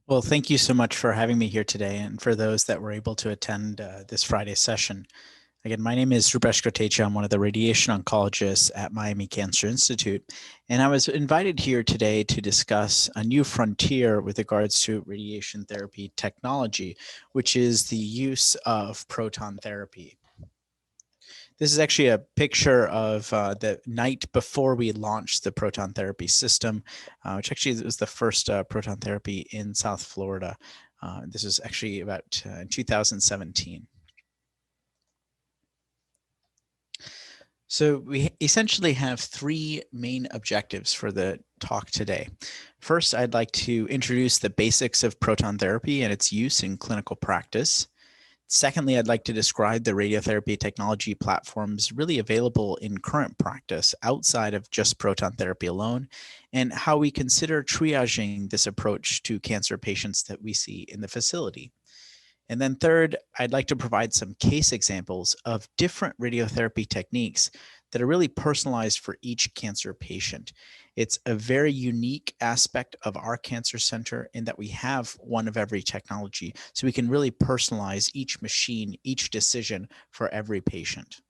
Well, thank you so much for having me here today, and for those that were able to attend this Friday session. Again, my name is Rupesh Kotecha. I'm one of the radiation oncologists at Miami Cancer Institute, and I was invited here today to discuss a new frontier with regards to radiation therapy technology, which is the use of proton therapy. This is actually a picture of the night before we launched the proton therapy system, which actually was the first proton therapy in South Florida. This was actually about in 2017. So we essentially have three main objectives for the talk today. First, I'd like to introduce the basics of proton therapy and its use in clinical practice. Secondly, I'd like to describe the radiotherapy technology platforms really available in current practice outside of just proton therapy alone, and how we consider triaging this approach to cancer patients that we see in the facility. And then third, I'd like to provide some case examples of different radiotherapy techniques that are really personalized for each cancer patient. It's a very unique aspect of our cancer center in that we have one of every technology, so we can really personalize each machine, each decision for every patient.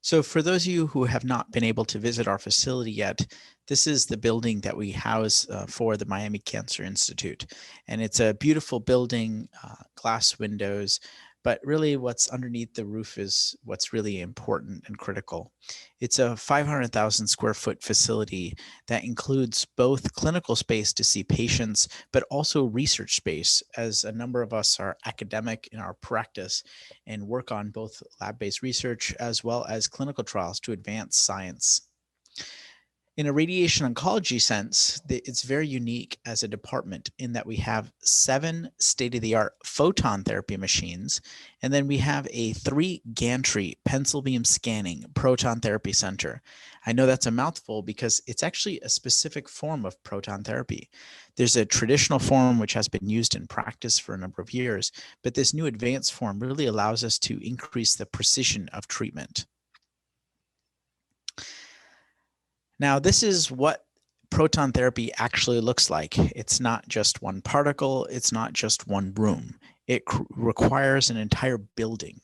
So for those of you who have not been able to visit our facility yet, this is the building that we house for the Miami Cancer Institute. And it's a beautiful building, glass windows, but really what's underneath the roof is what's really important and critical. It's a 500,000 square foot facility that includes both clinical space to see patients, but also research space, as a number of us are academic in our practice and work on both lab-based research as well as clinical trials to advance science. In a radiation oncology sense, it's very unique as a department in that we have 7 state-of-the-art photon therapy machines, and then we have a 3 gantry pencil beam scanning proton therapy center. I know that's a mouthful because it's actually a specific form of proton therapy. There's a traditional form which has been used in practice for a number of years, but this new advanced form really allows us to increase the precision of treatment. Now, this is what proton therapy actually looks like. It's not just one particle, it's not just one room. It requires an entire building.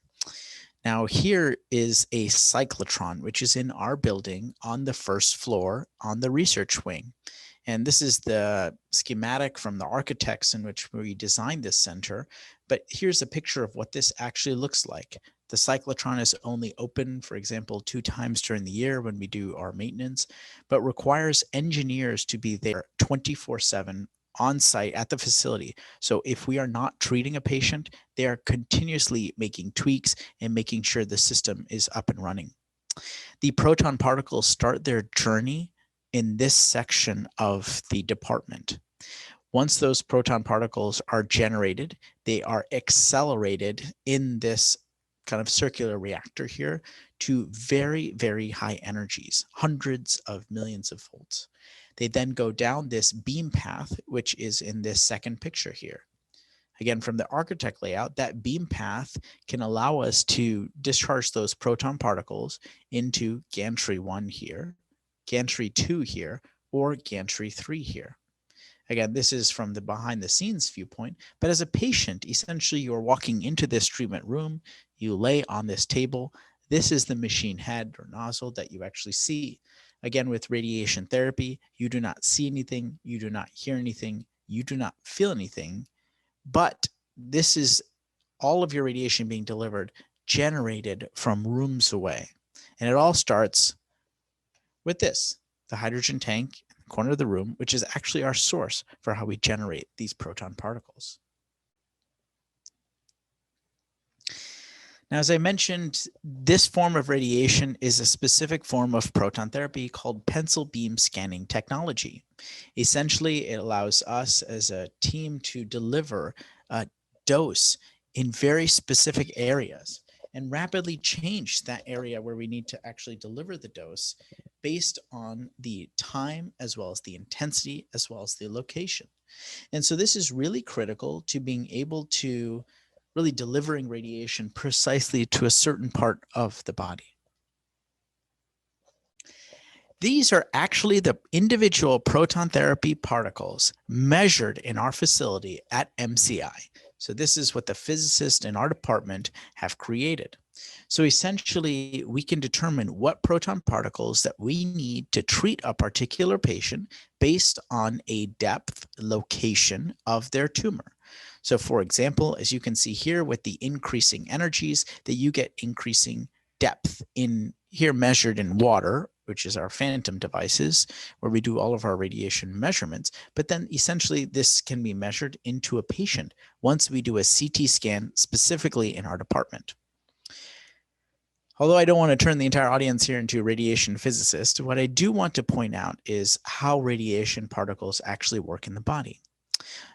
Now, here is a cyclotron, which is in our building on the first floor on the research wing. And this is the schematic from the architects in which we designed this center. But here's a picture of what this actually looks like. The cyclotron is only open, for example, 2 times during the year when we do our maintenance, but requires engineers to be there 24/7 on site at the facility. So if we are not treating a patient, they are continuously making tweaks and making sure the system is up and running. The proton particles start their journey in this section of the department. Once those proton particles are generated, they are accelerated in this kind of circular reactor here to very, very high energies, hundreds of millions of volts. They then go down this beam path, which is in this second picture here. Again, from the architect layout, that beam path can allow us to discharge those proton particles into gantry 1 here, gantry 2 here, or gantry 3 here. Again, this is from the behind the scenes viewpoint, but as a patient, essentially you're walking into this treatment room, you lay on this table. This is the machine head or nozzle that you actually see. Again, with radiation therapy, you do not see anything, you do not hear anything, you do not feel anything, but this is all of your radiation being delivered, generated from rooms away. And it all starts with this, the hydrogen tank in the corner of the room, which is actually our source for how we generate these proton particles. Now, as I mentioned, this form of radiation is a specific form of proton therapy called pencil beam scanning technology. Essentially, it allows us as a team to deliver a dose in very specific areas and rapidly change that area where we need to actually deliver the dose based on the time as well as the intensity as well as the location. And so this is really critical to being able to really delivering radiation precisely to a certain part of the body. These are actually the individual proton therapy particles measured in our facility at MCI. So this is what the physicists in our department have created. So essentially, we can determine what proton particles that we need to treat a particular patient based on a depth location of their tumor. So for example, as you can see here with the increasing energies, that you get increasing depth in here measured in water, which is our phantom devices, where we do all of our radiation measurements. But then essentially this can be measured into a patient once we do a CT scan specifically in our department. Although I don't want to turn the entire audience here into a radiation physicist, what I do want to point out is how radiation particles actually work in the body.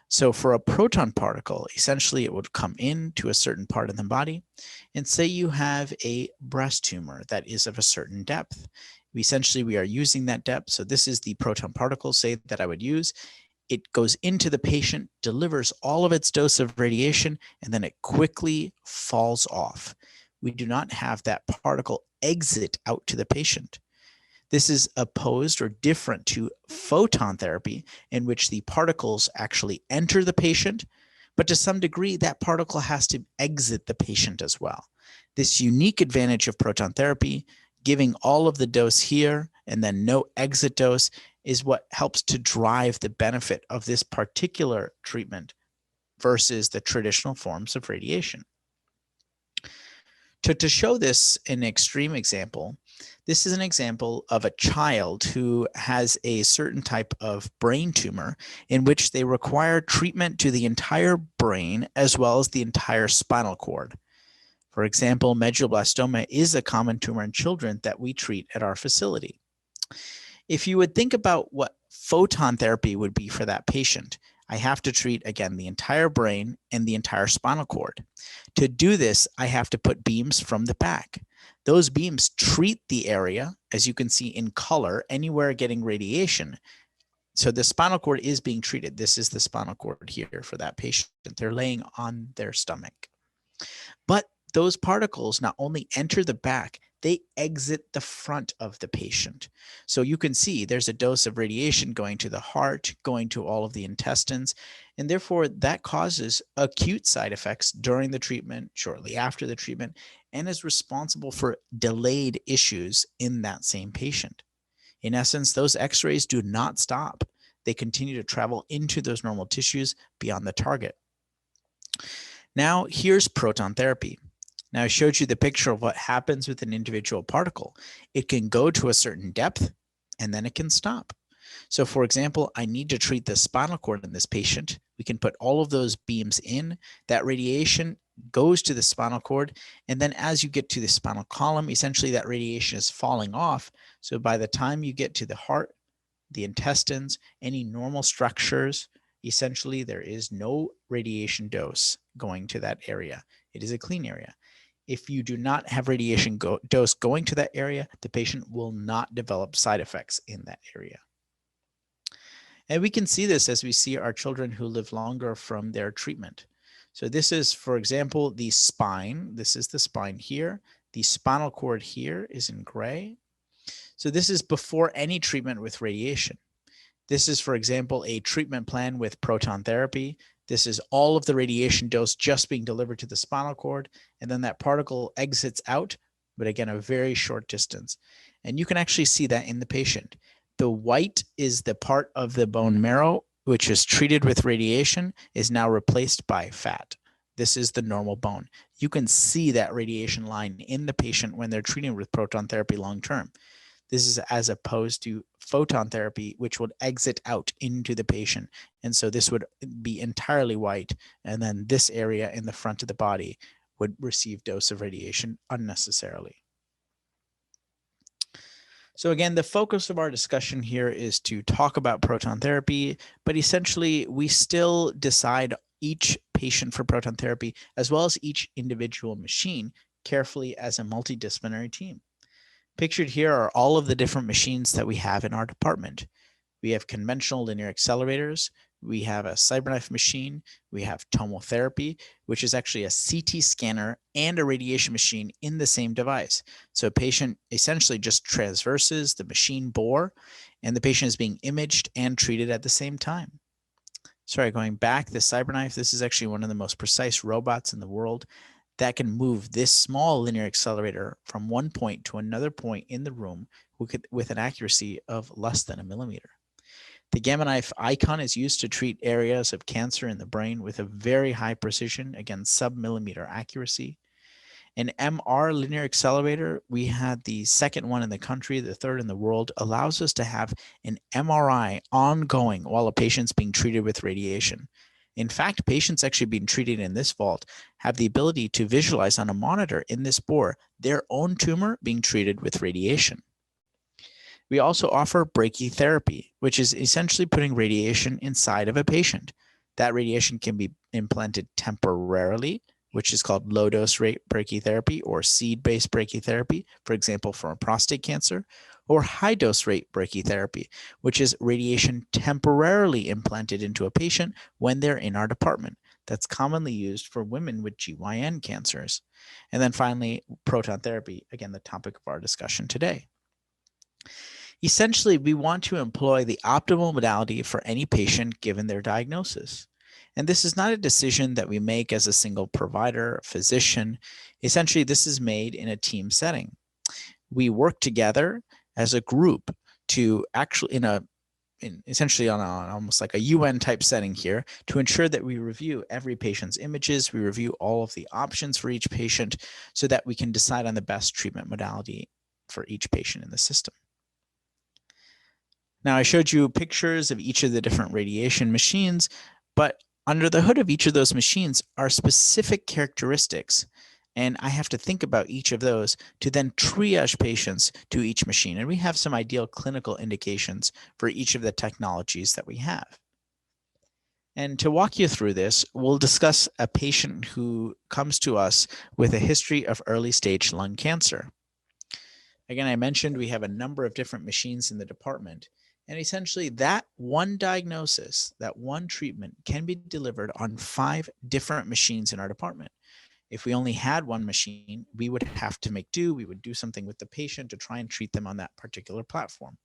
So for a proton particle, essentially it would come into a certain part of the body, and say you have a breast tumor that is of a certain depth. Essentially, we are using that depth. So this is the proton particle, say, that I would use. It goes into the patient, delivers all of its dose of radiation, and then it quickly falls off. We do not have that particle exit out to the patient. This is opposed or different to photon therapy, in which the particles actually enter the patient, but to some degree, that particle has to exit the patient as well. This unique advantage of proton therapy, giving all of the dose here and then no exit dose, is what helps to drive the benefit of this particular treatment versus the traditional forms of radiation. To show this in an extreme example, this is an example of a child who has a certain type of brain tumor in which they require treatment to the entire brain as well as the entire spinal cord. For example, medulloblastoma is a common tumor in children that we treat at our facility. If you would think about what photon therapy would be for that patient, I have to treat, again, the entire brain and the entire spinal cord. To do this, I have to put beams from the back. Those beams treat the area, as you can see in color, anywhere getting radiation. So the spinal cord is being treated. This is the spinal cord here for that patient. They're laying on their stomach. But those particles not only enter the back, they exit the front of the patient. So you can see there's a dose of radiation going to the heart, going to all of the intestines, and therefore that causes acute side effects during the treatment, shortly after the treatment, and is responsible for delayed issues in that same patient. In essence, those x-rays do not stop. They continue to travel into those normal tissues beyond the target. Now, here's proton therapy. Now, I showed you the picture of what happens with an individual particle. It can go to a certain depth, and then it can stop. So, for example, I need to treat the spinal cord in this patient. We can put all of those beams in. That radiation goes to the spinal cord, and then as you get to the spinal column, essentially that radiation is falling off. So by the time you get to the heart, the intestines, any normal structures, essentially there is no radiation dose going to that area. It is a clean area. If you do not have radiation dose going to that area, the patient will not develop side effects in that area. And we can see this as we see our children who live longer from their treatment. So this is, for example, the spine. This is the spine here. The spinal cord here is in gray. So this is before any treatment with radiation. This is, for example, a treatment plan with proton therapy. This is all of the radiation dose just being delivered to the spinal cord, and then that particle exits out, but again, a very short distance. And you can actually see that in the patient. The white is the part of the bone marrow which is treated with radiation is now replaced by fat. This is the normal bone. You can see that radiation line in the patient when they're treating with proton therapy long term. This is as opposed to photon therapy, which would exit out into the patient. And so this would be entirely white. And then this area in the front of the body would receive dose of radiation unnecessarily. So again, the focus of our discussion here is to talk about proton therapy, but essentially we still decide each patient for proton therapy as well as each individual machine carefully as a multidisciplinary team. Pictured here are all of the different machines that we have in our department. We have conventional linear accelerators, We have a Cyberknife machine. We have tomotherapy, which is actually a CT scanner and a radiation machine in the same device. So a patient essentially just transverses the machine bore, and the patient is being imaged and treated at the same time. Sorry, going back, the Cyberknife, this is actually one of the most precise robots in the world that can move this small linear accelerator from one point to another point in the room with an accuracy of less than a millimeter. The Gamma Knife icon is used to treat areas of cancer in the brain with a very high precision, again, sub-millimeter accuracy. An MR linear accelerator, we had the second one in the country, the third in the world, allows us to have an MRI ongoing while a patient's being treated with radiation. In fact, patients actually being treated in this vault have the ability to visualize on a monitor in this bore their own tumor being treated with radiation. We also offer brachytherapy, which is essentially putting radiation inside of a patient. That radiation can be implanted temporarily, which is called low-dose brachytherapy or seed-based brachytherapy, for example, for prostate cancer, or high-dose rate brachytherapy, which is radiation temporarily implanted into a patient when they're in our department. That's commonly used for women with GYN cancers. And then finally, proton therapy, again, the topic of our discussion today. Essentially, we want to employ the optimal modality for any patient given their diagnosis. And this is not a decision that we make as a single provider, physician. Essentially, this is made in a team setting. We work together as a group to actually, essentially on almost like a UN type setting here, to ensure that we review every patient's images, we review all of the options for each patient so that we can decide on the best treatment modality for each patient in the system. Now, I showed you pictures of each of the different radiation machines, but under the hood of each of those machines are specific characteristics, and I have to think about each of those to then triage patients to each machine. And we have some ideal clinical indications for each of the technologies that we have. And to walk you through this, we'll discuss a patient who comes to us with a history of early stage lung cancer. Again, I mentioned we have a number of different machines in the department. And essentially that one diagnosis, that one treatment can be delivered on 5 different machines in our department. If we only had one machine, we would have to make do. We would do something with the patient to try and treat them on that particular platform.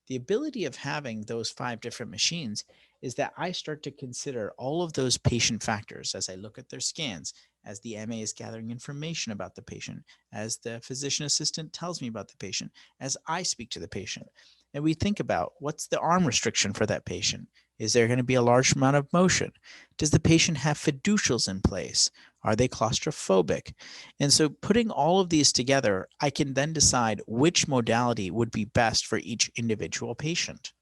The ability of having those 5 different machines is that I start to consider all of those patient factors as I look at their scans, as the MA is gathering information about the patient, as the physician assistant tells me about the patient, as I speak to the patient. And we think about what's the arm restriction for that patient? Is there going to be a large amount of motion? Does the patient have fiducials in place? Are they claustrophobic? And so putting all of these together, I can then decide which modality would be best for each individual patient.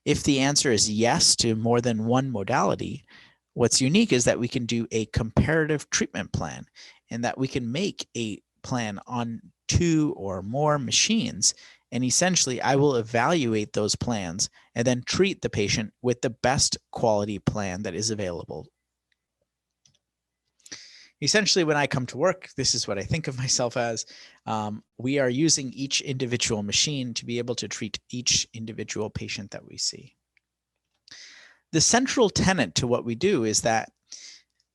If the answer is yes to more than one modality, what's unique is that we can do a comparative treatment plan and that we can make a plan on 2 or more machines. And essentially, I will evaluate those plans and then treat the patient with the best quality plan that is available. Essentially, when I come to work, this is what I think of myself as. We are using each individual machine to be able to treat each individual patient that we see. The central tenet to what we do is that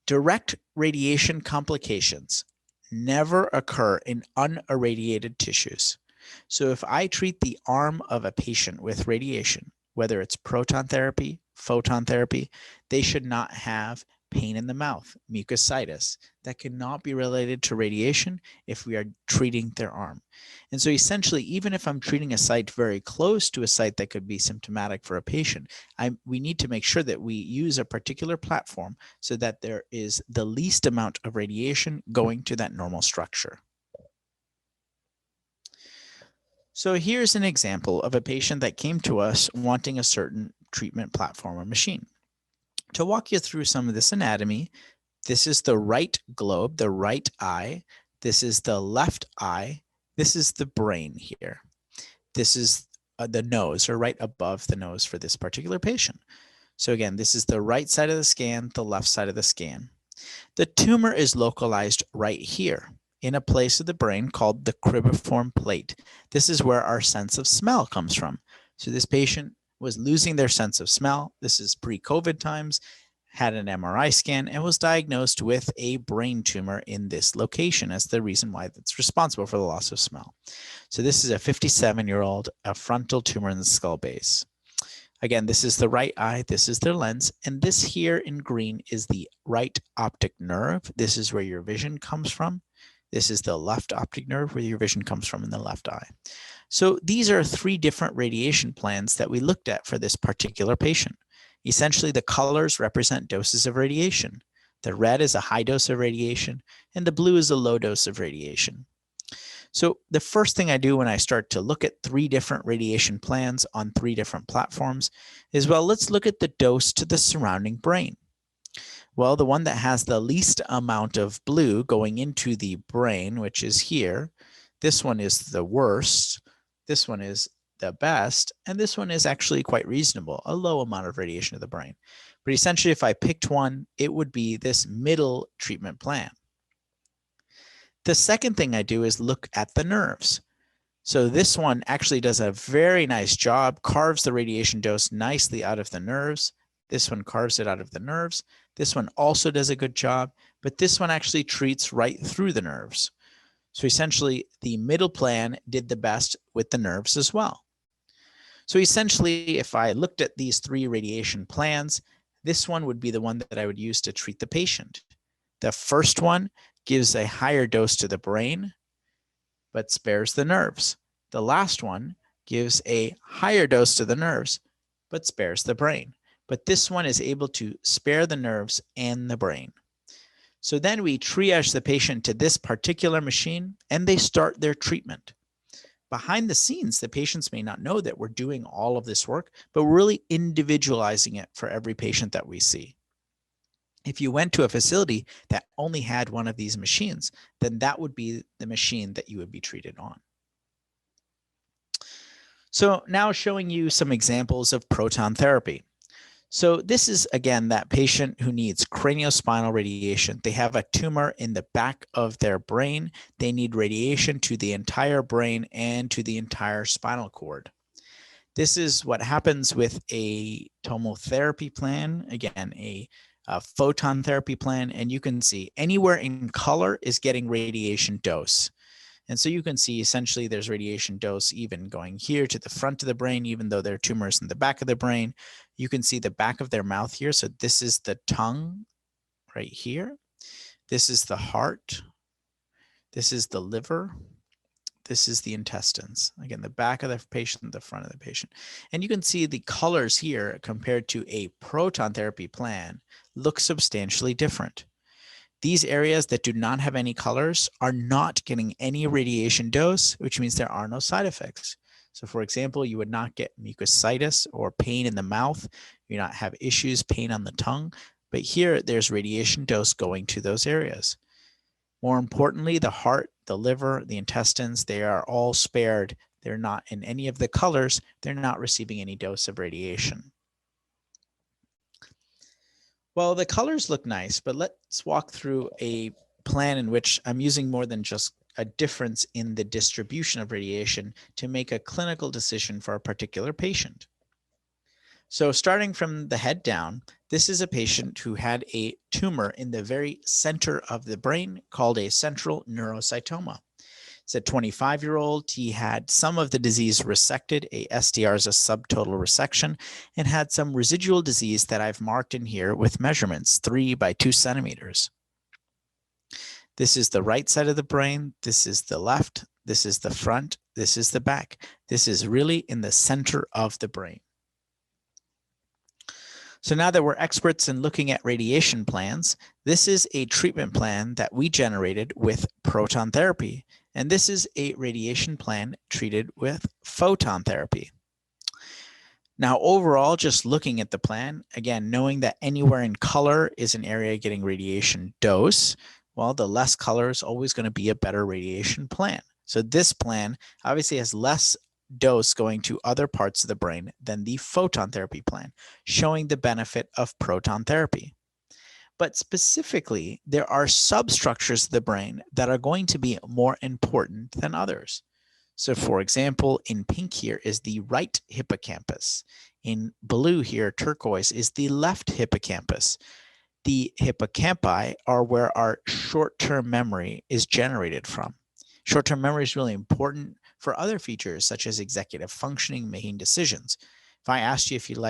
direct radiation complications never occur in unirradiated tissues. So if I treat the arm of a patient with radiation, whether it's proton therapy, photon therapy, they should not have pain in the mouth, mucositis. That cannot be related to radiation if we are treating their arm. And so essentially, even if I'm treating a site very close to a site that could be symptomatic for a patient, we need to make sure that we use a particular platform so that there is the least amount of radiation going to that normal structure. So here's an example of a patient that came to us wanting a certain treatment platform or machine. To walk you through some of this anatomy, this is the right globe, the right eye. This is the left eye. This is the brain here. This is the nose, or right above the nose for this particular patient. So again, this is the right side of the scan, the left side of the scan. The tumor is localized right here in a place of the brain called the cribriform plate. This is where our sense of smell comes from. So this patient was losing their sense of smell. This is pre-COVID times, had an MRI scan, and was diagnosed with a brain tumor in this location as the reason why that's responsible for the loss of smell. So this is a 57-year-old, a frontal tumor in the skull base. Again, this is the right eye, this is their lens, and this here in green is the right optic nerve. This is where your vision comes from. This is the left optic nerve where your vision comes from in the left eye. So these are 3 different radiation plans that we looked at for this particular patient. Essentially, the colors represent doses of radiation. The red is a high dose of radiation, and the blue is a low dose of radiation. So the first thing I do when I start to look at 3 different radiation plans on 3 different platforms is, well, let's look at the dose to the surrounding brain. Well, the one that has the least amount of blue going into the brain, which is here, this one is the worst, this one is the best, and this one is actually quite reasonable, a low amount of radiation to the brain. But essentially, if I picked one, it would be this middle treatment plan. The second thing I do is look at the nerves. So this one actually does a very nice job, carves the radiation dose nicely out of the nerves. This one carves it out of the nerves. This one also does a good job, but this one actually treats right through the nerves. So essentially, the middle plan did the best with the nerves as well. So essentially, if I looked at these 3 radiation plans, this one would be the one that I would use to treat the patient. The first one gives a higher dose to the brain, but spares the nerves. The last one gives a higher dose to the nerves, but spares the brain. But this one is able to spare the nerves and the brain. So then we triage the patient to this particular machine, and they start their treatment. Behind the scenes, the patients may not know that we're doing all of this work, but we're really individualizing it for every patient that we see. If you went to a facility that only had one of these machines, then that would be the machine that you would be treated on. So now showing you some examples of proton therapy. So this is, again, that patient who needs craniospinal radiation. They have a tumor in the back of their brain. They need radiation to the entire brain and to the entire spinal cord. This is what happens with a tomotherapy plan, again, a photon therapy plan, and you can see anywhere in color is getting radiation dose. And so you can see essentially there's radiation dose even going here to the front of the brain, even though there are tumors in the back of the brain. You can see the back of their mouth here. So this is the tongue right here. This is the heart. This is the liver. This is the intestines. Again, the back of the patient, the front of the patient. And you can see the colors here compared to a proton therapy plan look substantially different. These areas that do not have any colors are not getting any radiation dose, which means there are no side effects. So for example, you would not get mucositis or pain in the mouth. You do not have issues, pain on the tongue. But here, there's radiation dose going to those areas. More importantly, the heart, the liver, the intestines, they are all spared. They're not in any of the colors. They're not receiving any dose of radiation. Well, the colors look nice, but let's walk through a plan in which I'm using more than just a difference in the distribution of radiation to make a clinical decision for a particular patient. So starting from the head down, this is a patient who had a tumor in the very center of the brain called a central neurocytoma. It's a 25-year-old. He had some of the disease resected. A SDR is a subtotal resection, and had some residual disease that I've marked in here with measurements, 3 by 2 centimeters. This is the right side of the brain. This is the left. This is the front. This is the back. This is really in the center of the brain. So now that we're experts in looking at radiation plans, this is a treatment plan that we generated with proton therapy. And this is a radiation plan treated with photon therapy. Now, overall, just looking at the plan, again, knowing that anywhere in color is an area getting radiation dose, well, the less color is always going to be a better radiation plan. So this plan obviously has less dose going to other parts of the brain than the photon therapy plan, showing the benefit of proton therapy. But specifically, there are substructures of the brain that are going to be more important than others. So for example, in pink here is the right hippocampus. In blue here, turquoise, is the left hippocampus. The hippocampi are where our short-term memory is generated from. Short-term memory is really important for other features such as executive functioning, making decisions. If I asked you if you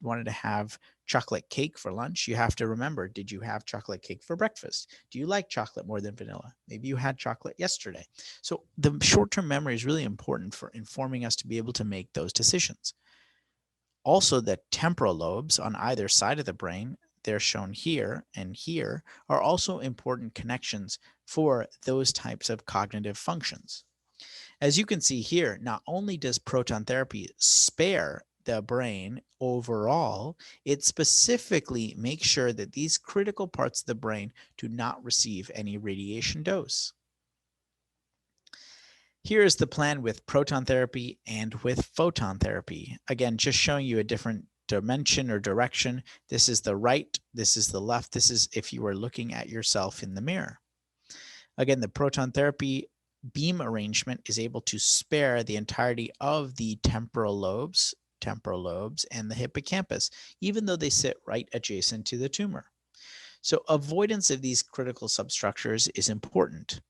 wanted to have chocolate cake for lunch, you have to remember, did you have chocolate cake for breakfast? Do you like chocolate more than vanilla? Maybe you had chocolate yesterday. So the short-term memory is really important for informing us to be able to make those decisions. Also, the temporal lobes on either side of the brain, they're shown here and here, are also important connections for those types of cognitive functions. As you can see here, not only does proton therapy spare the brain overall, it specifically makes sure that these critical parts of the brain do not receive any radiation dose. Here is the plan with proton therapy and with photon therapy. Again, just showing you a different dimension or direction. This is the right, this is the left. This is if you were looking at yourself in the mirror. Again, the proton therapy beam arrangement is able to spare the entirety of the temporal lobes, and the hippocampus, even though they sit right adjacent to the tumor. So avoidance of these critical substructures is important.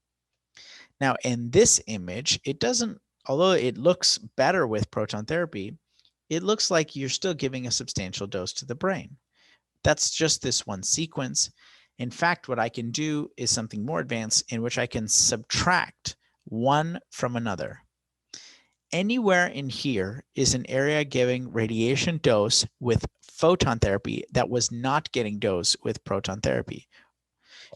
Now, in this image, it doesn't, although it looks better with proton therapy, it looks like you're still giving a substantial dose to the brain. That's just this one sequence. In fact, what I can do is something more advanced in which I can subtract one from another. Anywhere in here is an area giving radiation dose with photon therapy that was not getting dose with proton therapy.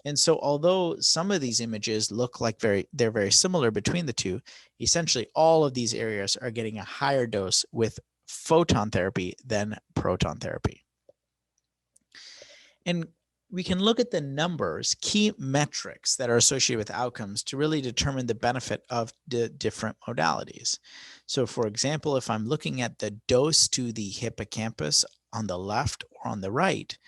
And so although some of these images look like they're very similar between the two, essentially all of these areas are getting a higher dose with photon therapy than proton therapy. And we can look at the numbers, key metrics that are associated with outcomes to really determine the benefit of the different modalities. So for example, if I'm looking at the dose to the hippocampus on the left or on the right,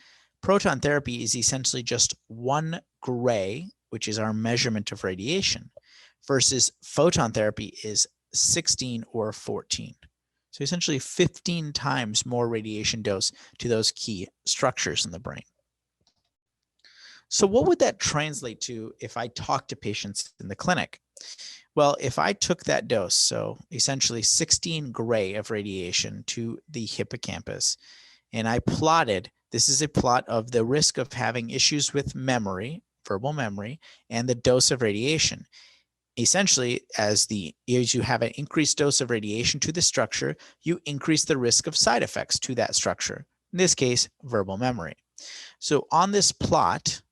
proton therapy is essentially just 1 gray, which is our measurement of radiation, versus photon therapy is 16 or 14. So essentially 15 times more radiation dose to those key structures in the brain. So what would that translate to if I talk to patients in the clinic? Well, if I took that dose, so essentially 16 gray of radiation to the hippocampus, and I plotted, this is a plot of the risk of having issues with memory, verbal memory, and the dose of radiation. Essentially, as you have an increased dose of radiation to the structure, you increase the risk of side effects to that structure, in this case, verbal memory. So on this plot,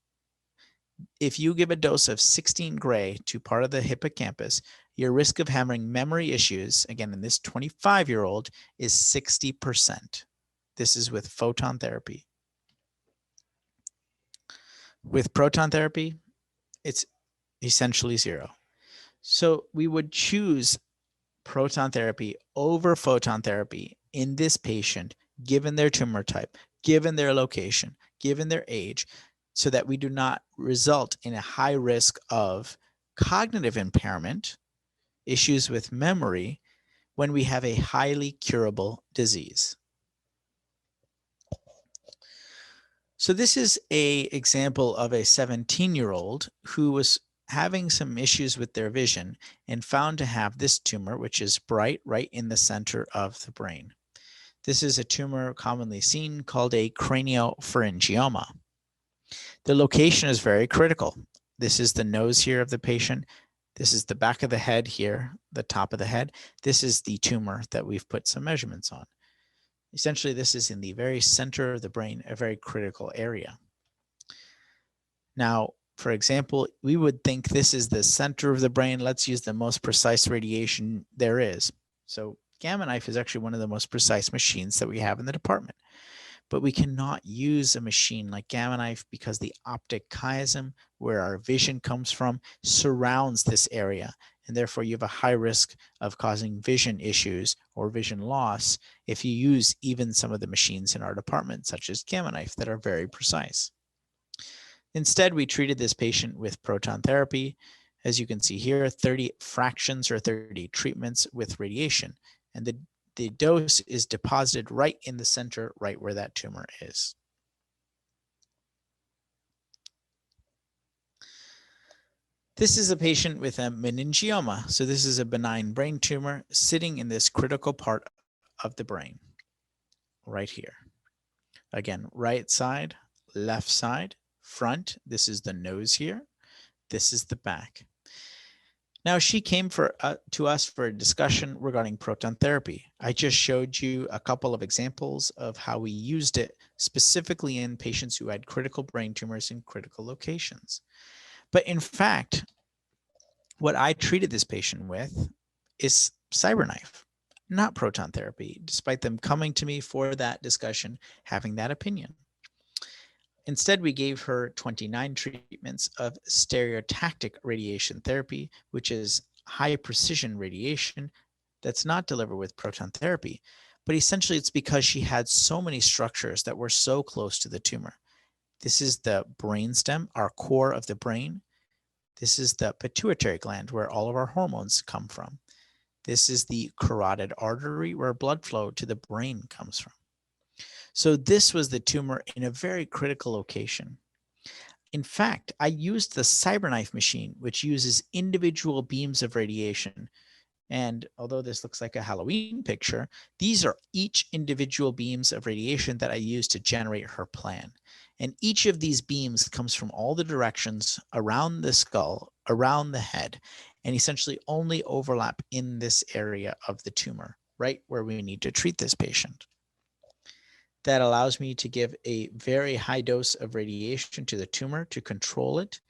if you give a dose of 16 gray to part of the hippocampus, your risk of having memory issues, again, in this 25-year-old, is 60%. This is with photon therapy. With proton therapy, it's essentially 0. So we would choose proton therapy over photon therapy in this patient, given their tumor type, given their location, given their age, so that we do not result in a high risk of cognitive impairment, issues with memory, when we have a highly curable disease. So this is an example of a 17-year-old who was having some issues with their vision and found to have this tumor, which is bright right in the center of the brain. This is a tumor commonly seen called a craniopharyngioma. The location is very critical. This is the nose here of the patient. This is the back of the head here, the top of the head. This is the tumor that we've put some measurements on. Essentially, this is in the very center of the brain, a very critical area. Now, for example, we would think this is the center of the brain. Let's use the most precise radiation there is. So Gamma Knife is actually one of the most precise machines that we have in the department. But we cannot use a machine like Gamma Knife because the optic chiasm, where our vision comes from, surrounds this area. And therefore, you have a high risk of causing vision issues or vision loss if you use even some of the machines in our department, such as Gamma Knife, that are very precise. Instead, we treated this patient with proton therapy. As you can see here, 30 fractions or 30 treatments with radiation. And the dose is deposited right in the center, right where that tumor is. This is a patient with a meningioma. So this is a benign brain tumor sitting in this critical part of the brain, right here. Again, right side, left side, front. This is the nose here. This is the back. Now, she came to us for a discussion regarding proton therapy. I just showed you a couple of examples of how we used it specifically in patients who had critical brain tumors in critical locations. But in fact, what I treated this patient with is Cyberknife, not proton therapy, despite them coming to me for that discussion, having that opinion. Instead, we gave her 29 treatments of stereotactic radiation therapy, which is high precision radiation that's not delivered with proton therapy. But essentially, it's because she had so many structures that were so close to the tumor. This is the brainstem, our core of the brain. This is the pituitary gland where all of our hormones come from. This is the carotid artery where blood flow to the brain comes from. So this was the tumor in a very critical location. In fact, I used the Cyberknife machine, which uses individual beams of radiation. And although this looks like a Halloween picture, these are each individual beams of radiation that I used to generate her plan. And each of these beams comes from all the directions around the skull, around the head, and essentially only overlap in this area of the tumor, right where we need to treat this patient. That allows me to give a very high dose of radiation to the tumor to control it,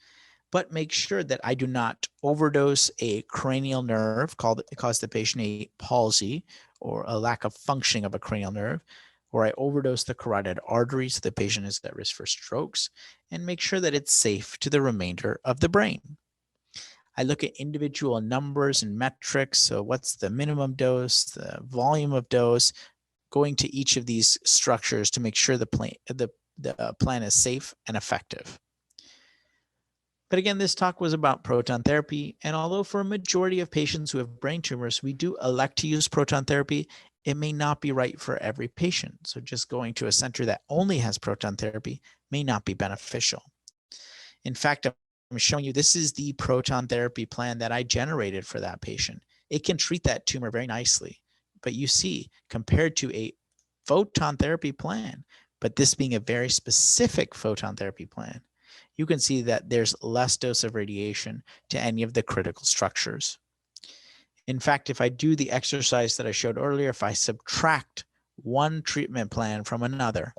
but make sure that I do not overdose a cranial nerve, cause the patient a palsy or a lack of functioning of a cranial nerve, or I overdose the carotid artery so the patient is at risk for strokes, and make sure that it's safe to the remainder of the brain. I look at individual numbers and metrics. So what's the minimum dose, the volume of dose, going to each of these structures to make sure the plan is safe and effective. But again, this talk was about proton therapy. And although for a majority of patients who have brain tumors, we do elect to use proton therapy, it may not be right for every patient. So just going to a center that only has proton therapy may not be beneficial. In fact, I'm showing you, this is the proton therapy plan that I generated for that patient. It can treat that tumor very nicely. But you see, compared to a photon therapy plan, but this being a very specific photon therapy plan, you can see that there's less dose of radiation to any of the critical structures. In fact, if I do the exercise that I showed earlier, if I subtract one treatment plan from another,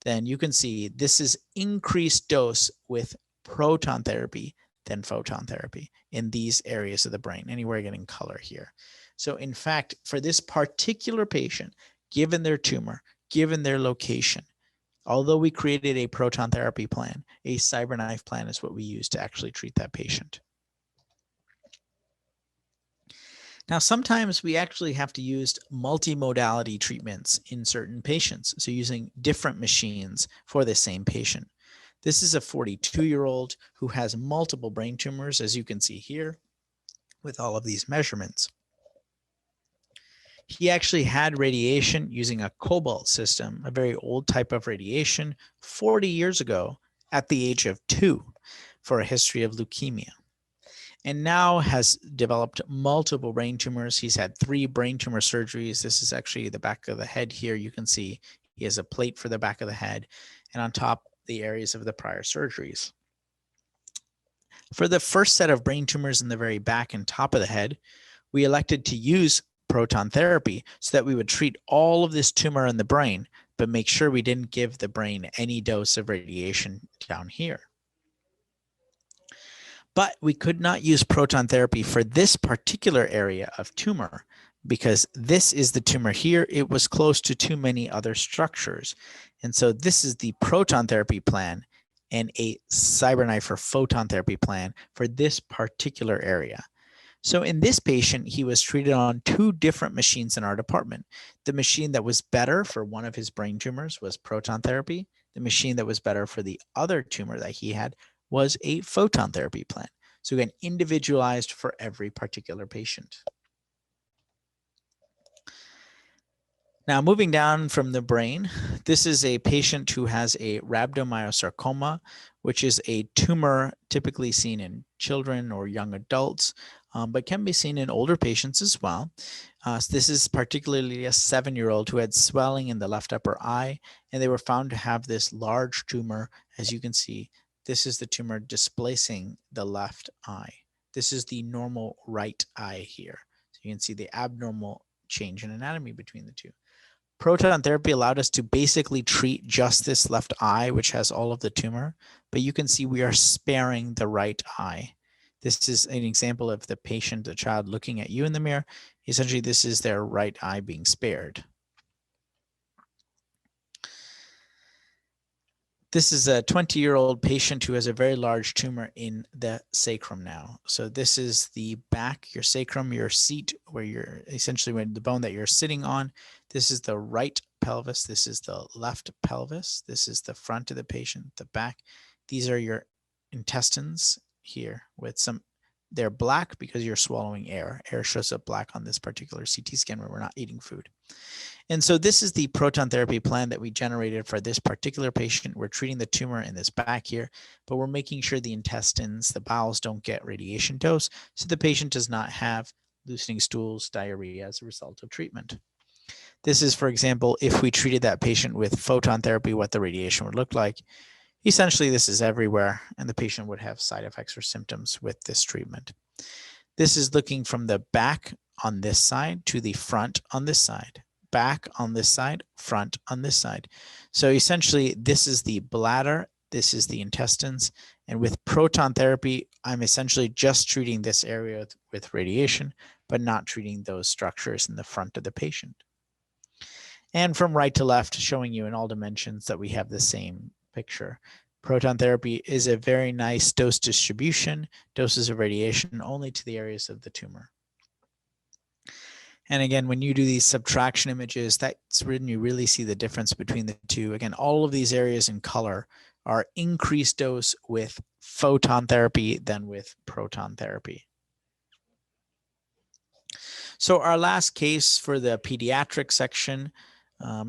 then you can see this is increased dose with proton therapy than photon therapy in these areas of the brain, anywhere getting color here. So in fact, for this particular patient, given their tumor, given their location, although we created a proton therapy plan, a Cyberknife plan is what we use to actually treat that patient. Now, sometimes we actually have to use multimodality treatments in certain patients, so using different machines for the same patient. This is a 42-year-old who has multiple brain tumors, as you can see here, with all of these measurements. He actually had radiation using a cobalt system, a very old type of radiation, 40 years ago at the age of 2 for a history of leukemia. And now has developed multiple brain tumors. He's had 3 brain tumor surgeries. This is actually the back of the head here. You can see he has a plate for the back of the head, and on top, the areas of the prior surgeries. For the first set of brain tumors in the very back and top of the head, we elected to use proton therapy so that we would treat all of this tumor in the brain, but make sure we didn't give the brain any dose of radiation down here. But we could not use proton therapy for this particular area of tumor because this is the tumor here. It was close to too many other structures. And so this is the proton therapy plan and a Cyberknife or photon therapy plan for this particular area. So in this patient, he was treated on 2 different machines in our department. The machine that was better for one of his brain tumors was proton therapy. The machine that was better for the other tumor that he had was a photon therapy plan. So again, individualized for every particular patient. Now, moving down from the brain, this is a patient who has a rhabdomyosarcoma, which is a tumor typically seen in children or young adults, but can be seen in older patients as well. So this is particularly a 7-year-old who had swelling in the left upper eye, and they were found to have this large tumor. As you can see, this is the tumor displacing the left eye. This is the normal right eye here. So you can see the abnormal change in anatomy between the two. Proton therapy allowed us to basically treat just this left eye, which has all of the tumor, but you can see we are sparing the right eye. This is an example of the patient, the child looking at you in the mirror. Essentially, this is their right eye being spared. This is a 20-year-old patient who has a very large tumor in the sacrum now. So this is the back, your sacrum, your seat, where you're essentially the bone that you're sitting on. This is the right pelvis. This is the left pelvis. This is the front of the patient, the back. These are your intestines here with some, they're black because you're swallowing air. Air shows up black on this particular CT scan where we're not eating food. And so this is the proton therapy plan that we generated for this particular patient. We're treating the tumor in this back here, but we're making sure the intestines, the bowels don't get radiation dose, so the patient does not have loosening stools, diarrhea as a result of treatment. This is, for example, if we treated that patient with photon therapy, what the radiation would look like. Essentially, this is everywhere, and the patient would have side effects or symptoms with this treatment. This is looking from the back on this side to the front on this side. Back on this side, front on this side. So essentially, this is the bladder, this is the intestines, and with proton therapy, I'm essentially just treating this area with radiation, but not treating those structures in the front of the patient. And from right to left, showing you in all dimensions that we have the same picture. Proton therapy is a very nice dose distribution, doses of radiation only to the areas of the tumor. And again, when you do these subtraction images, that's when you really see the difference between the two. Again, all of these areas in color are increased dose with photon therapy than with proton therapy. So our last case for the pediatric section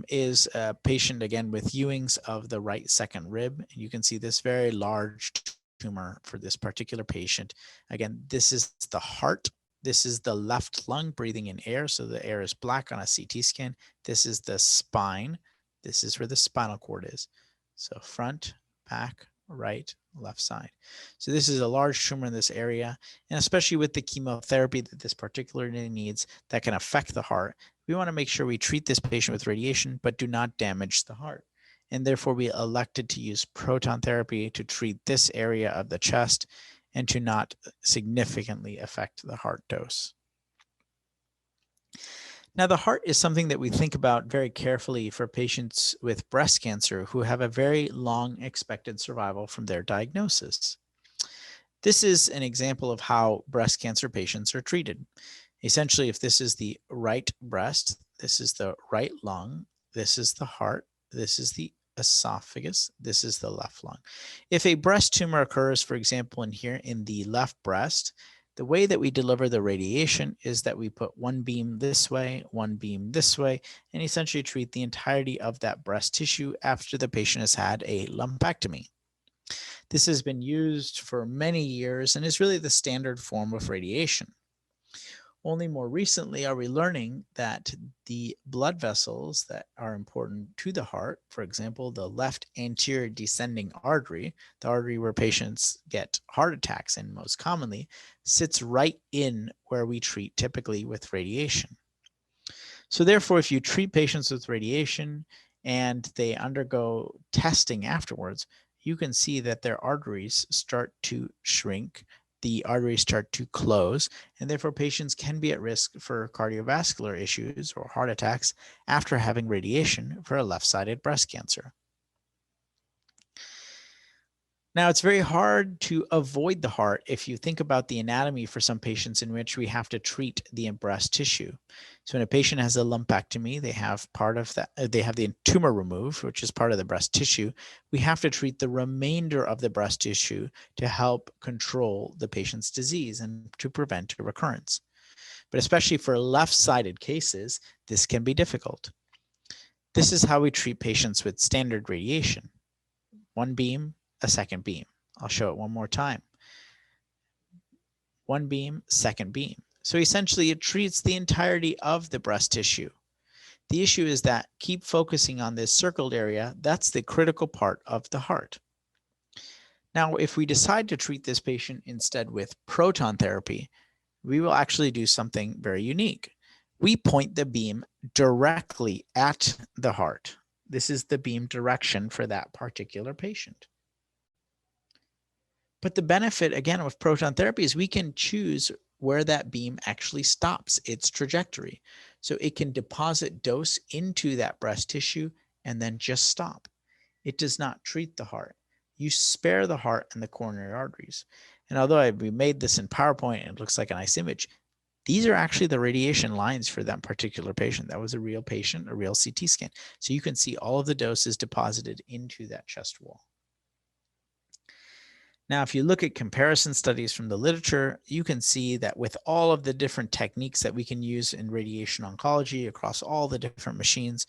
is a patient, again, with Ewing's of the right second rib. You can see this very large tumor for this particular patient. Again, this is the heart. This is the left lung breathing in air, so the air is black on a CT scan. This is the spine. This is where the spinal cord is. So front, back, right, left side. So this is a large tumor in this area, and especially with the chemotherapy that this particularly needs that can affect the heart, we want to make sure we treat this patient with radiation but do not damage the heart. And therefore, we elected to use proton therapy to treat this area of the chest and to not significantly affect the heart dose. Now, the heart is something that we think about very carefully for patients with breast cancer who have a very long expected survival from their diagnosis. This is an example of how breast cancer patients are treated. Essentially, if this is the right breast, this is the right lung, this is the heart, this is the esophagus, this is the left lung. If a breast tumor occurs, for example, in here in the left breast, the way that we deliver the radiation is that we put one beam this way, one beam this way, and essentially treat the entirety of that breast tissue after the patient has had a lumpectomy. This has been used for many years and is really the standard form of radiation. Only more recently are we learning that the blood vessels that are important to the heart, for example, the left anterior descending artery, the artery where patients get heart attacks in most commonly, sits right in where we treat typically with radiation. So therefore, if you treat patients with radiation and they undergo testing afterwards, you can see that their arteries start to shrink, the arteries start to close, and therefore patients can be at risk for cardiovascular issues or heart attacks after having radiation for a left-sided breast cancer. Now, it's very hard to avoid the heart if you think about the anatomy for some patients in which we have to treat the breast tissue. So when a patient has a lumpectomy, they have part of that, they have the tumor removed, which is part of the breast tissue. We have to treat the remainder of the breast tissue to help control the patient's disease and to prevent a recurrence. But especially for left-sided cases, this can be difficult. This is how we treat patients with standard radiation. One beam, a second beam. I'll show it one more time. One beam, second beam. So essentially it treats the entirety of the breast tissue. The issue is that keep focusing on this circled area. That's the critical part of the heart. Now, if we decide to treat this patient instead with proton therapy, we will actually do something very unique. We point the beam directly at the heart. This is the beam direction for that particular patient. But the benefit, again, with proton therapy is we can choose where that beam actually stops its trajectory. So it can deposit dose into that breast tissue and then just stop. It does not treat the heart. You spare the heart and the coronary arteries. And although we made this in PowerPoint and it looks like a nice image, these are actually the radiation lines for that particular patient. That was a real patient, a real CT scan. So you can see all of the doses deposited into that chest wall. Now, if you look at comparison studies from the literature, you can see that with all of the different techniques that we can use in radiation oncology across all the different machines,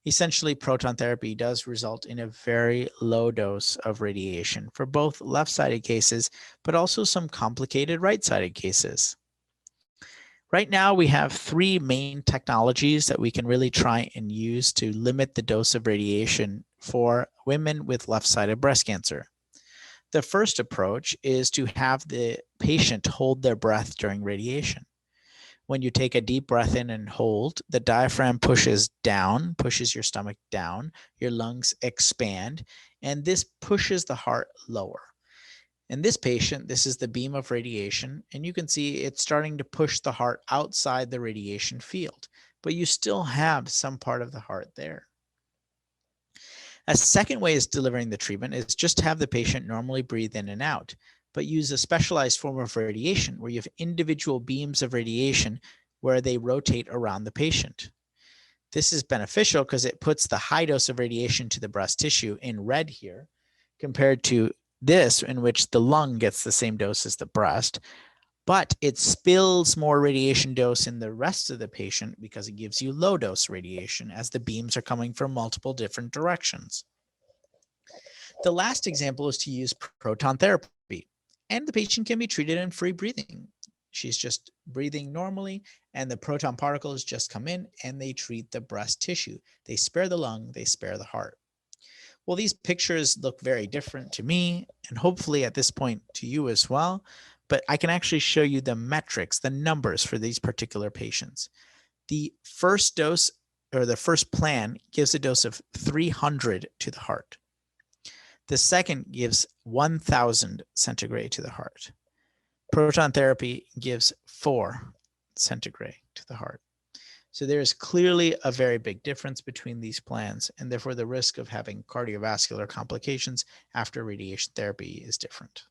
essentially proton therapy does result in a very low dose of radiation for both left-sided cases, but also some complicated right-sided cases. Right now, we have three main technologies that we can really try and use to limit the dose of radiation for women with left-sided breast cancer. The first approach is to have the patient hold their breath during radiation. When you take a deep breath in and hold, the diaphragm pushes down, pushes your stomach down, your lungs expand, and this pushes the heart lower. In this patient, this is the beam of radiation, and you can see it's starting to push the heart outside the radiation field, but you still have some part of the heart there. A second way is delivering the treatment is just to have the patient normally breathe in and out, but use a specialized form of radiation where you have individual beams of radiation where they rotate around the patient. This is beneficial because it puts the high dose of radiation to the breast tissue in red here, compared to this in which the lung gets the same dose as the breast, but it spills more radiation dose in the rest of the patient because it gives you low dose radiation as the beams are coming from multiple different directions. The last example is to use proton therapy, and the patient can be treated in free breathing. She's just breathing normally, and the proton particles just come in and they treat the breast tissue. They spare the lung, they spare the heart. Well, these pictures look very different to me, and hopefully at this point to you as well, but I can actually show you the metrics, the numbers for these particular patients. The first dose or the first plan gives a dose of 300 to the heart. The second gives 1000 centigrade to the heart. Proton therapy gives 4 centigrade to the heart. So there is clearly a very big difference between these plans, and therefore the risk of having cardiovascular complications after radiation therapy is different.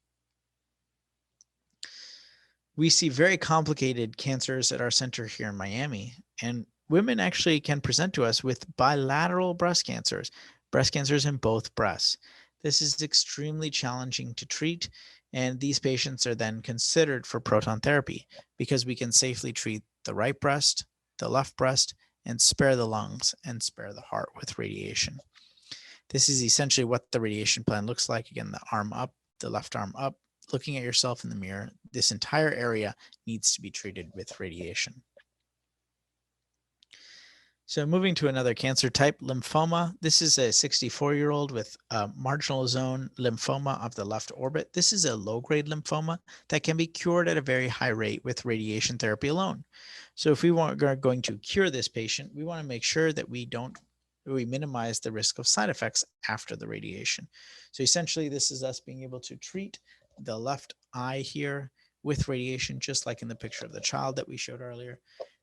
We see very complicated cancers at our center here in Miami, and women actually can present to us with bilateral breast cancers in both breasts. This is extremely challenging to treat, and these patients are then considered for proton therapy because we can safely treat the right breast, the left breast, and spare the lungs and spare the heart with radiation. This is essentially what the radiation plan looks like. Again, the arm up, the left arm up, looking at yourself in the mirror. This entire area needs to be treated with radiation. So moving to another cancer type, lymphoma. This is a 64-year-old with a marginal zone lymphoma of the left orbit. This is a low-grade lymphoma that can be cured at a very high rate with radiation therapy alone. So if we are going to cure this patient, we want to make sure that we minimize the risk of side effects after the radiation. So essentially, this is us being able to treat the left eye here with radiation, just like in the picture of the child that we showed earlier.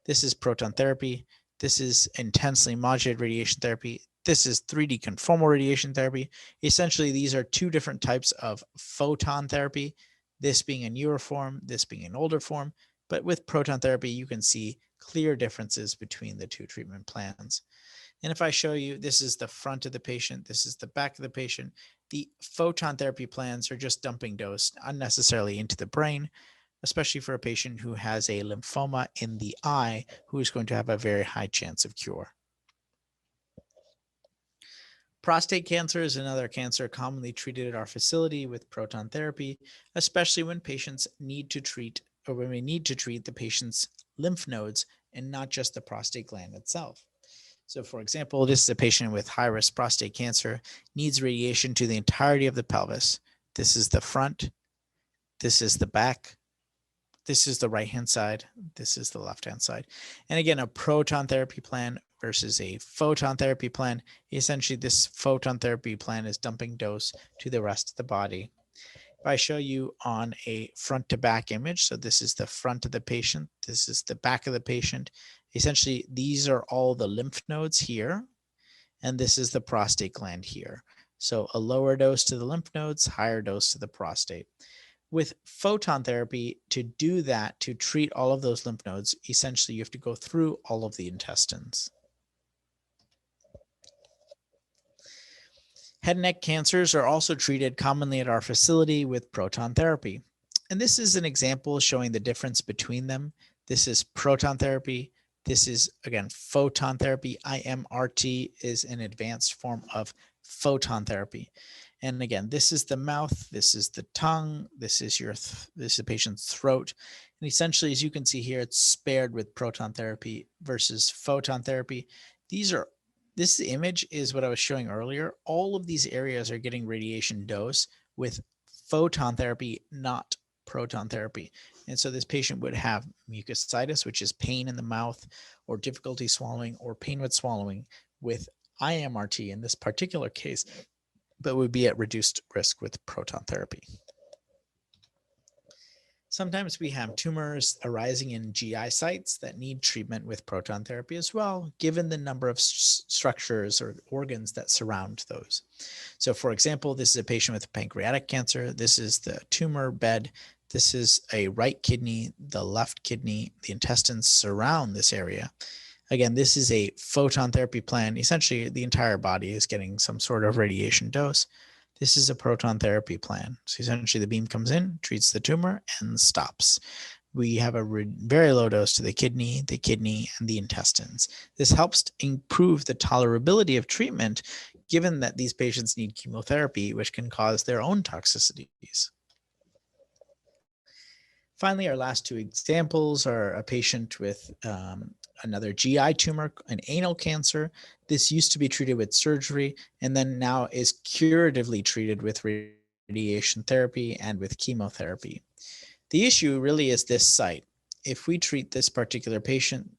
This is proton therapy. This is intensely modulated radiation therapy. This is 3D conformal radiation therapy. Essentially, these are two different types of photon therapy, this being a newer form, this being an older form. But with proton therapy, you can see clear differences between the two treatment plans. And if I show you, this is the front of the patient, this is the back of the patient. The photon therapy plans are just dumping dose unnecessarily into the brain, especially for a patient who has a lymphoma in the eye, who is going to have a very high chance of cure. Prostate cancer is another cancer commonly treated at our facility with proton therapy, especially when patients need to treat, or when we need to treat the patient's lymph nodes and not just the prostate gland itself. So for example, this is a patient with high-risk prostate cancer, needs radiation to the entirety of the pelvis. This is the front, this is the back, this is the right-hand side, this is the left-hand side. And again, a proton therapy plan versus a photon therapy plan. Essentially, this photon therapy plan is dumping dose to the rest of the body. If I show you on a front to back image, so this is the front of the patient, this is the back of the patient. Essentially, these are all the lymph nodes here, and this is the prostate gland here. So a lower dose to the lymph nodes, higher dose to the prostate. With photon therapy, to do that, to treat all of those lymph nodes, essentially you have to go through all of the intestines. Head and neck cancers are also treated commonly at our facility with proton therapy. And this is an example showing the difference between them. This is proton therapy. This is, again, photon therapy. IMRT is an advanced form of photon therapy. And again, this is the mouth, this is the tongue, this is the patient's throat. And essentially, as you can see here, it's spared with proton therapy versus photon therapy. This image is what I was showing earlier. All of these areas are getting radiation dose with photon therapy, not proton therapy. And so this patient would have mucositis, which is pain in the mouth, or difficulty swallowing, or pain with swallowing with IMRT in this particular case, but would be at reduced risk with proton therapy. Sometimes we have tumors arising in GI sites that need treatment with proton therapy as well, given the number of structures or organs that surround those. So for example, this is a patient with pancreatic cancer. This is the tumor bed. This is a right kidney, the left kidney, the intestines surround this area. Again, this is a photon therapy plan. Essentially, the entire body is getting some sort of radiation dose. This is a proton therapy plan. So essentially, the beam comes in, treats the tumor, and stops. We have a very low dose to the kidney, and the intestines. This helps to improve the tolerability of treatment, given that these patients need chemotherapy, which can cause their own toxicities. Finally, our last two examples are a patient with another GI tumor, an anal cancer. This used to be treated with surgery and then now is curatively treated with radiation therapy and with chemotherapy. The issue really is this site. If we treat this particular patient,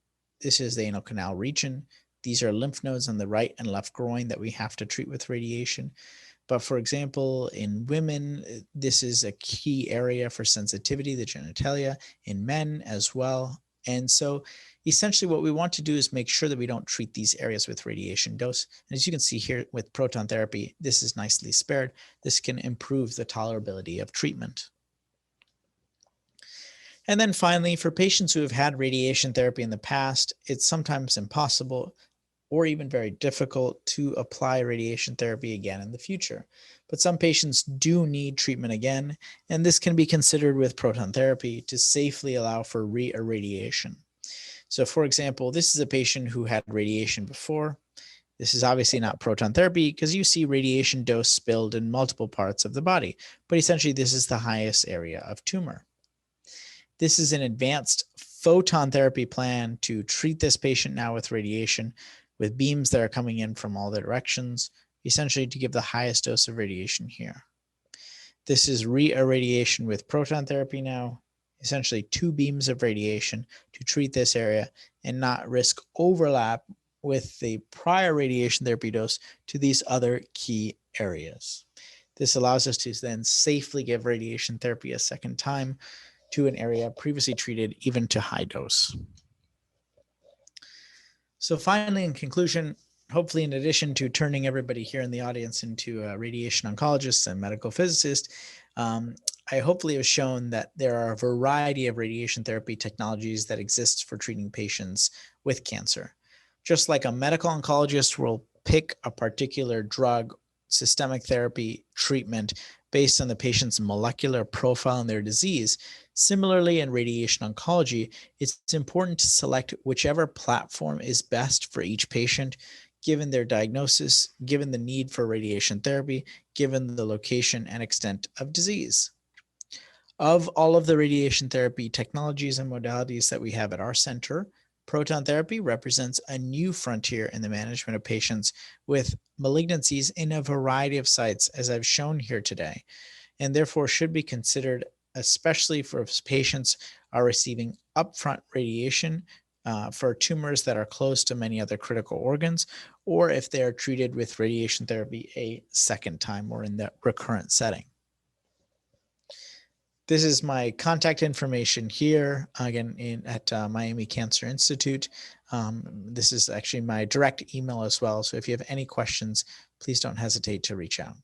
this is the anal canal region. These are lymph nodes on the right and left groin that we have to treat with radiation. But for example, in women, this is a key area for sensitivity, the genitalia, in men as well. And so essentially what we want to do is make sure that we don't treat these areas with radiation dose. And as you can see here with proton therapy, this is nicely spared. This can improve the tolerability of treatment. And then finally, for patients who have had radiation therapy in the past, it's sometimes impossible or even very difficult to apply radiation therapy again in the future. But some patients do need treatment again, and this can be considered with proton therapy to safely allow for reirradiation. So for example, this is a patient who had radiation before. This is obviously not proton therapy because you see radiation dose spilled in multiple parts of the body, but essentially this is the highest area of tumor. This is an advanced photon therapy plan to treat this patient now with radiation, with beams that are coming in from all the directions, essentially to give the highest dose of radiation here. This is reirradiation with proton therapy now, essentially 2 beams of radiation to treat this area and not risk overlap with the prior radiation therapy dose to these other key areas. This allows us to then safely give radiation therapy a second time to an area previously treated, even to high dose. So finally, in conclusion, hopefully, in addition to turning everybody here in the audience into radiation oncologists and medical physicists, I hopefully have shown that there are a variety of radiation therapy technologies that exist for treating patients with cancer. Just like a medical oncologist will pick a particular drug, systemic therapy, treatment based on the patient's molecular profile and their disease, similarly in radiation oncology, it's important to select whichever platform is best for each patient, given their diagnosis, given the need for radiation therapy, given the location and extent of disease. Of all of the radiation therapy technologies and modalities that we have at our center, proton therapy represents a new frontier in the management of patients with malignancies in a variety of sites, as I've shown here today, and therefore should be considered, especially for patients are receiving upfront radiation for tumors that are close to many other critical organs, or if they are treated with radiation therapy a second time or in the recurrent setting. This is my contact information here, again, at Miami Cancer Institute. This is actually my direct email as well. So if you have any questions, please don't hesitate to reach out.